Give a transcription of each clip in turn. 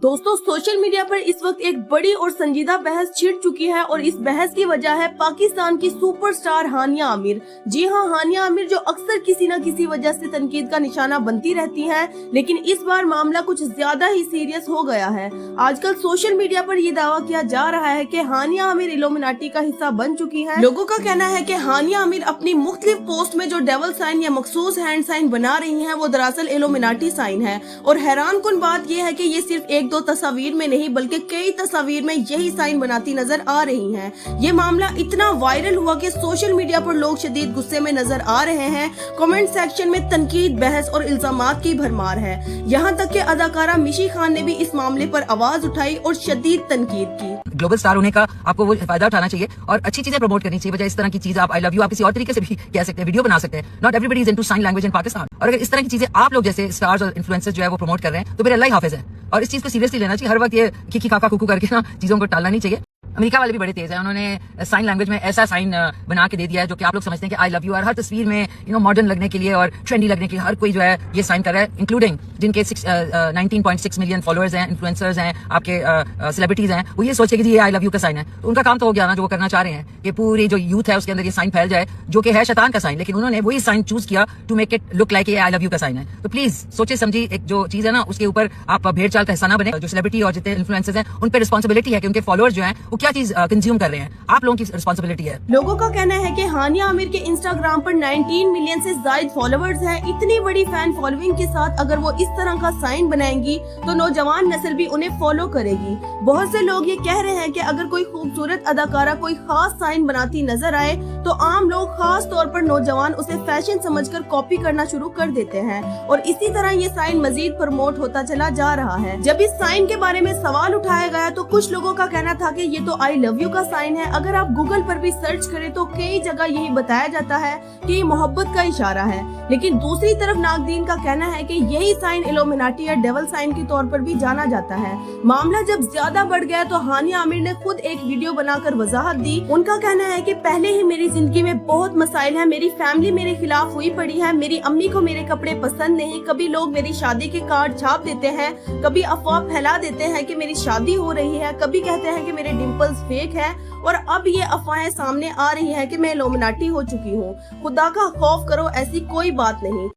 दोस्तों social media पर इस वक्त एक बड़ी और संजीदा बहस छिड़ चुकी है और इस बहस की वजह है पाकिस्तान की सुपरस्टार हानिया आमिर। जी हां, हानिया आमिर जो अक्सर किसी न किसी वजह से तनकीद का निशाना बनती रहती हैं, लेकिन इस बार मामला कुछ ज्यादा ही सीरियस हो गया है। आजकल सोशल मीडिया पर ये दावा किया जा रहा है कि हानिया आमिर इल्यूमिनाटी का हिस्सा बन चुकी है। लोगों का कहना है कि हानिया आमिर अपनी मुख्तलिफ पोस्ट में जो डेविल साइन या मखसूस हैंड साइन बना रही है वो दरअसल इल्यूमिनाटी साइन है। और हैरान कुन बात यह है कि ये सिर्फ एक दो तस्वीर में नहीं बल्कि कई तस्वीर में यही साइन बनाती नजर आ रही हैं। ये मामला इतना वायरल हुआ कि सोशल मीडिया पर लोग शदीद गुस्से में नजर आ रहे हैं। कमेंट सेक्शन में तनकीद, बहस और इल्जामात की भरमार है। यहाँ तक कि अदाकारा मिशी खान ने भी इस मामले पर आवाज उठाई और शदीद तनकीद की। ग्लोबल स्टार होने का आपको वो फायदा उठाना चाहिए और अच्छी चीजें प्रमोट करनी चाहिए, बजाय इस तरह की चीज आप आई लव यू आप किसी और तरीके से भी कह सकते हैं, वीडियो बना सकते हैं। Not everybody is into sine language in Pakistan. और अगर इस तरह की चीजें आप लोग जैसे स्टार्स और इन्फ्लुएंसर्स जो है वो प्रमोट कर रहे हैं तो मेरे अल्लाह ही हाफिज है। और इस चीज को सीरियसली लेना चाहिए। हर वक्त ये खिखी खाका कुकू करके ना चीजों को टालना नहीं चाहिए। अमेरिका वाले भी बड़े तेज हैं, उन्होंने साइन लैंग्वेज में ऐसा साइन बना के दे दिया है जो कि आप लोग समझते हैं कि आई लव यू। और हर तस्वीर में मॉडर्न लगने के लिए और ट्रेंडी लगने के लिए हर कोई जो है ये साइन कर रहा है, इंक्लूडिंग जिनके 19.6 मिलियन फॉलोअर्स हैं, इन्फ्लुएंसर्स हैं, आपके सेलिब्रिटीज हैं। वो ये सोचे कि ये आई लव यू का साइन है। तो उनका काम तो हो गया ना जो वो करना चाह रहे हैं कि पूरी जो यूथ है उसके अंदर ये साइन फैल जाए जो कि है शैतान का साइन, लेकिन उन्होंने वही साइन चूज किया to make it look like ये आई लव यू का साइन है। तो प्लीज सोचे समझी एक जो चीज है ना उसके ऊपर आप भेड़ चाल का हिस्सा ना बने। जो सेलिब्रिटी और जितने इन्फ्लुएंसर्स हैं उन पर रिस्पॉन्सिबिलिटी है कि उनके फॉलोअर्स जो हैं वो क्या चीज कंज्यूम कर रहे हैं, आप लोगों की रिस्पॉन्सिबिलिटी है। लोगों का कहना है कि हानिया आमिर के इंस्टाग्राम पर 19 मिलियन से ज्यादा फॉलोअर्स हैं। इतनी बड़ी फैन फॉलोइंग के साथ अगर वो इस तरह का साइन बनाएंगी तो नौजवान नस्ल भी उन्हें फॉलो करेगी। बहुत से लोग ये कह रहे हैं कि अगर कोई खूबसूरत अदाकारा कोई खास साइन बनाती नजर आए तो आम लोग खास तौर पर नौजवान उसे फैशन समझकर कॉपी करना शुरू कर देते हैं और इसी तरह ये साइन मजीद प्रमोट होता चला जा रहा है। जब इस साइन के बारे में सवाल उठाया गया तो कुछ लोगों का कहना था कि ये तो आई लव यू का साइन है। अगर आप गूगल पर भी सर्च करें तो कई जगह यही बताया जाता है कि ये मोहब्बत का इशारा है। लेकिन दूसरी तरफ नागदीन का कहना है कि यही साइन इल्यूमिनाटी या डेविल साइन के तौर पर भी जाना जाता है। मामला जब ज्यादा बढ़ गया तो हानिया आमिर ने खुद एक वीडियो बनाकर वजाहत दी। उनका कहना है कि पहले ही मेरी जिंदगी में बहुत मसाइल है, मेरी फैमिली मेरे खिलाफ हुई पड़ी है, मेरी अम्मी को मेरे कपड़े पसंद नहीं, कभी लोग मेरी शादी के कार्ड छाप देते हैं, कभी अफवाह फैला देते हैं कि मेरी शादी हो रही है, कभी कहते हैं कि मेरे डिम्पल्स फेक है और अब ये अफवाहें सामने आ रही है कि मैं इल्यूमिनाटी हो चुकी हूँ। खुदा का खौफ करो, ऐसी कोई बात नहीं।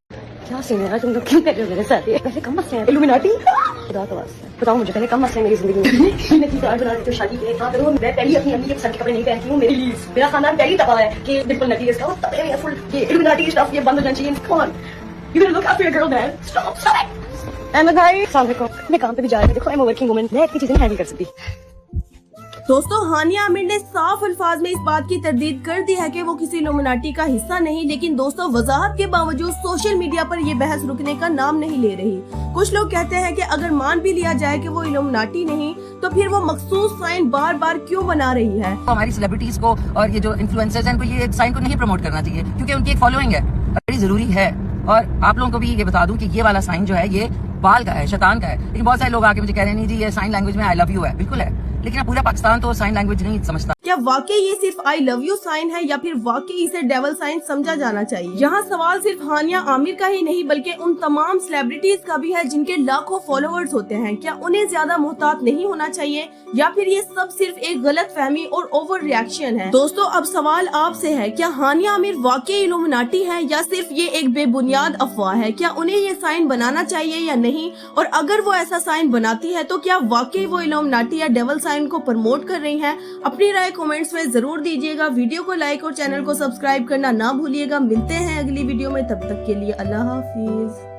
क्या सीन है तुम लोग, क्यों कर रहे हो मेरे साथ? ये पहले कम मसले हैं इल्यूमिनाटी। खुदा का वास्ता बताओ मुझे, पहले कम मसले हैं मेरी जिंदगी में। मैं की कार्ड बना देती हूँ शादी के, क्या करूँ? मैं पहली अपनी अम्मी के सर के कपड़े नहीं पहनती हूँ। मेरा खानदान पहली दफा है कि बिल्कुल नटी इसका तबे में फुल ये इल्यूमिनाटी स्टफ ये बंद हो जाना चाहिए। Come on, you gonna look after your girl man, stop it. Ahmad भाई अस्सलाम वालेकुम। मैं काम पे भी जा रही हूँ, देखो I am a working woman, मैं इतनी चीजें हैंडल कर सकती। दोस्तों हानिया आमिर ने साफ अल्फाज में इस बात की तरदीद कर दी है कि वो किसी इल्यूमिनाटी का हिस्सा नहीं, लेकिन दोस्तों वजाहत के बावजूद सोशल मीडिया पर ये बहस रुकने का नाम नहीं ले रही। कुछ लोग कहते हैं कि अगर मान भी लिया जाए कि वो इल्यूमिनाटी नहीं तो फिर वो मखसूस साइन बार बार क्यों बना रही है। हमारी सेलिब्रिटीज को और ये जो इन्फ्लुएंसर्स हैं इनको ये साइन को नहीं प्रमोट करना चाहिए क्योंकि उनकी एक फॉलोइंग है, बड़ी जरूरी है। और आप लोगों को भी ये बता दूं कि ये वाला साइन जो है ये बाल का है, शैतान का है। लेकिन बहुत सारे लोग आके मुझे कह रहे हैं नहीं जी ये साइन लैंग्वेज में आई लव यू है। बिल्कुल है, लेकिन पूरा पाकिस्तान तो साइन लैंग्वेज नहीं समझता। क्या वाकई ये सिर्फ आई लव यू साइन है या फिर वाकई इसे डेविल साइन समझा जाना चाहिए? यहाँ सवाल सिर्फ हानिया आमिर का ही नहीं बल्कि उन तमाम सेलिब्रिटीज का भी है जिनके लाखों फॉलोअर्स होते हैं। क्या उन्हें ज्यादा मुहतात नहीं होना चाहिए या फिर ये सब सिर्फ एक गलत फहमी और ओवर रिएक्शन है? दोस्तों अब सवाल आपसे है, क्या हानिया आमिर वाकई इल्यूमिनाटी है या सिर्फ ये एक बेबुनियाद अफवाह है? क्या उन्हें ये साइन बनाना चाहिए या नहीं? और अगर वो ऐसा साइन बनाती है तो क्या वाकई वो इल्यूमिनाटी या डेविल साइन को प्रमोट कर रही हैं? अपनी राय कमेंट्स में जरूर दीजिएगा। वीडियो को लाइक और चैनल को सब्सक्राइब करना ना भूलिएगा। मिलते हैं अगली वीडियो में, तब तक के लिए अल्लाह हाफिज।